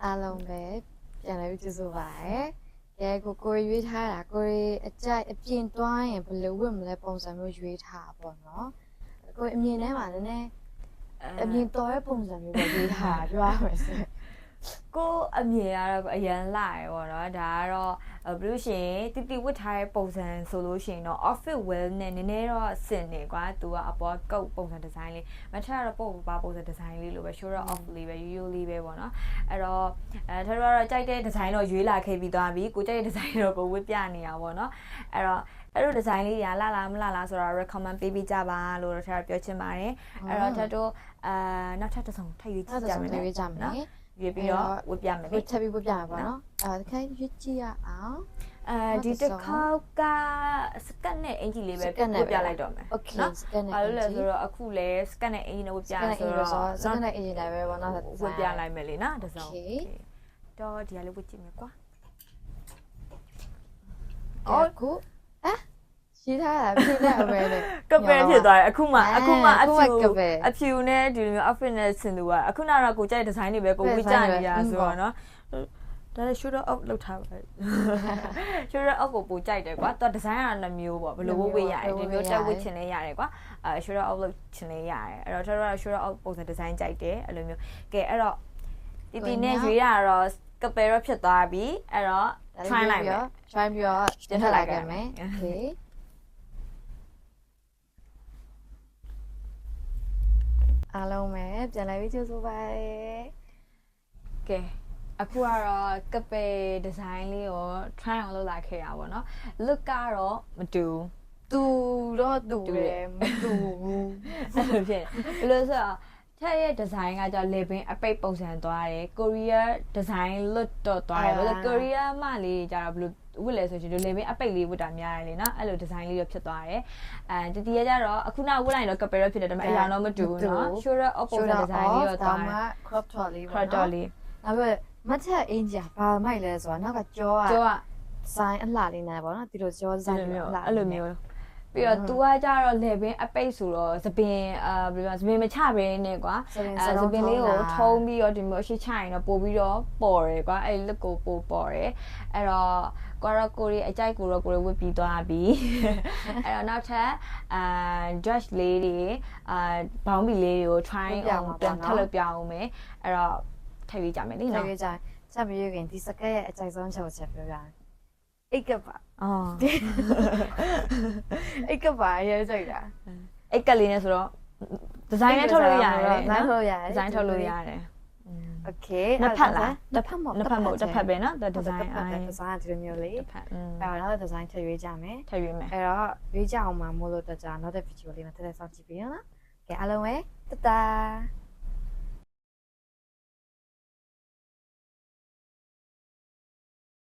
အားလုံးပဲပြန်လဲပြီးကျေးဇူးပါတယ်။ကဲကိုရွေးထားတာကိုအကြိုက်အပြင်တွိုင်းရင်ဘယ်လိုဝတ်မလဲပုံစံမျိုးရွေးထားပါပေါ့နော်။ကိုအမြင်ထဲမှာနည်းနည်းအမြင်တော်ရဲ့ပုံစံမျိုးပဲရွေးထားပြောရမယ်ဆိုကိုအမြင်ကတော့အရန်လာရပေါ့နော်ဒါကတော့ဘယ်လိုရှင်တီဝတ်ထားတဲ့ပုံစံဆိုလို့ရှိရင်တော့ outfit well နဲ့နည်းနည်းတော့ဆင်နေကွာသူကအပေါ်ကုတ်ပုံစံဒီဇိုင်းလေးမထက်တော့ပုံစံဒီဇိုင်းလေးလိုပဲ show off လေးပဲရိုးလေးပဲပေါ့နော်အဲ့တော့ထက်တော့ကြိုက်တဲ့ဒီဇိုင်းတော့ရွေးလာခဲ့ပြီးသွားပြီကိုကြိုက်တဲ့ဒီဇိုင်းတော့ကိုဝတ်ပြနေရပါပေါ့နော်အဲ့တော့အဲ့လိုဒီဇိုင်းလေးရလာမလားဆိုတော့ recommend ပေးကြပါလို့ထက်ပြောချင်ပါတယ်အဲ့တော့ထက်တော့နောက်ထပ်တစ်စုံထပ်ရွေးကြည့်ကြမယ်နော်ရွေးပြီးတော့ဝတ်ပြမယ်လေထပ်ပြီးဝတ်ပြမှာပေါ့နော်တခါရွေးကြည့်ရအောင်ဒီတစ်ခေါက်ကစကတ်နဲ့အင်ဂျီလေးပဲဝတ်ပြလိုက်တော့မယ်โอเคစကတ်နဲ့ဘာလို့လဲဆိုတော့အခုလဲစကတ်နဲ့အင်ဂျီနဲ့ဝတ်ပြဆိုတော့စကတ်နဲ့အင်ဂျီလည်းပဲပေါ့နော်ဝတ်ပြလိုက်မယ်လေနော်တစ်စုံတော့ဒီကလေးဝတ်ကြည့်မယ်ကွာအခုရှိထားတာဖြစ်နေအပဲလေကပယ်ဖြစ်သွားတယ်အခုမှအဖြူနဲ့ဒီလိုမျိုး outfit နဲ့ဆင်သူကအခုနောက်ကိုကြိုက်ဒီဇိုင်းတွေပဲကိုဝတ်ကြနေရဆိုတော့နော်ဒါလည်း shoulder up လောက်ထားပါ shoulder up ကိုပိုကြိုက်တယ်ကွာသူဒီဇိုင်းကတော့2မျိုးပေါ့ဘယ်လိုဝတ်ရတယ်ဒီမျိုးတက်ဝတ်ချင်လဲရတယ်ကွာshoulder up လောက်ချင်လဲရတယ်အဲ့တော့ကျွန်တော်က shoulder up ပုံစံဒီဇိုင်းကြိုက်တယ်အဲ့လိုမျိုးကဲအဲ့တော့တီနဲ့ရွေးရတော့ကပယ်တော့ဖြစ်သွားပြီအဲ့တော့ try လိုက်မယ် try ပြီးတော့တင်ထည့်လိုက်ခဲ့မယ် okayအားလုံးပဲပြန်လိုက်ပြီးကျေးဇူးပါတယ်ကဲအခုကတော့ကပယ်ဒီဇိုင်းလေးကို try အောင်လုပ်လာခဲ့တာပေါ့နော် look ကတော့မတူတူတော့တူတယ်မတူဘူးအဲ့လိုဖြစ်ဘယ်လိုဆိုတော့ထက်ရဲ့ဒီဇိုင်းကကြောင့်လေပင်အပိတ်ပုံစံသွားတယ်ကိုရီးယားဒီဇိုင်း look တော့သွားတယ်ဘာလို့ကိုရီးယားမှလေးကြတော့ဘယ်လိုဝတ်လဲဆိုရင်လေပင်အပိတ်လေးဝတ်တာများတယ်လေနော်အဲ့လိုဒီဇိုင်းလေးတော့ဖြစ်သွားတယ်တီကကြတော့အခုနောက်ဝတ်လိုက်တော့ကပယ်တော့ဖြစ်တယ်ဒါပေမဲ့အရာတော့မတူဘူးနော် shoulder up ပုံစံဒီဇိုင်းလေးတော့သွားတယ် crop top လေးပေါ့နော် နောက်ပြီးမထက်အင်ဂျာဘာမိုက်လဲဆိုတော့နောက်ကကြောကဆိုင်အလှလေးနဲ့ပေါ့နော်ဒီလိုကြောဆိုင်မျိုးအဲ့လိုမျိုးပြီးတော့ तू ကကြတော့လေပင်အပိတ်ဆိုတော့သပင်ဘယ်လိုလဲသပင်မချဘဲနဲ့ကွာသပင်လေးကိုထုံးပြီးတော့ဒီမျိုးအရှိချရင်တော့ပို့ပြီးတော့ပေါ်တယ်ကွာအဲ့လက်ကိုပို့ပေါ်တယ်အဲ့တော့ကိုရီအကြိုက်ကိုတော့ကိုရီဝတ်ပြီးသွားပြီအဲ့တော့နောက်ထပ်dress လေးတွေဘောင်းဘီလေးတွေကို try အောင်ပြန်ထပ်လုပ်ပြအောင်မယ်အဲ့တော့ထည့်ပေးကြမယ်လေနော်ထည့်ပေးကြဆက်ပြီးရင်ဒီစကတ်ရဲ့အကြိုက်ဆုံးချက်ပြောပြမယ်အိတ်ကပါအိတ်ကပါရဲကြိုက်တာအိတ်ကလေးနဲ့ဆိုတော့ဒီဇိုင်းနဲ့ထုတ်လို့ရတယ်ဒီဇိုင်းထုတ်လို့ရတယ်ဒီဇိုင်းထုတ်လို့ရတယ်โอเคနှစ်ဖက်လားတစ်ဖက်မဟုတ်တစ်ဖက်ပဲเนาะဒီဇိုင်းဒီဇိုင်းဒီလိုမျိုးလေးအဲ့တော့ဒီဇိုင်းထည့်ရွေးကြမယ်ထည့်ရွေးမယ်အဲ့တော့ရွေးကြအောင်မှာမို့လို့တကြနောက်တဲ့ဗီဒီယိုလေးမှာထည့်စောင့်ကြည့်ပေးနော်ကဲအားလုံးပဲတတာ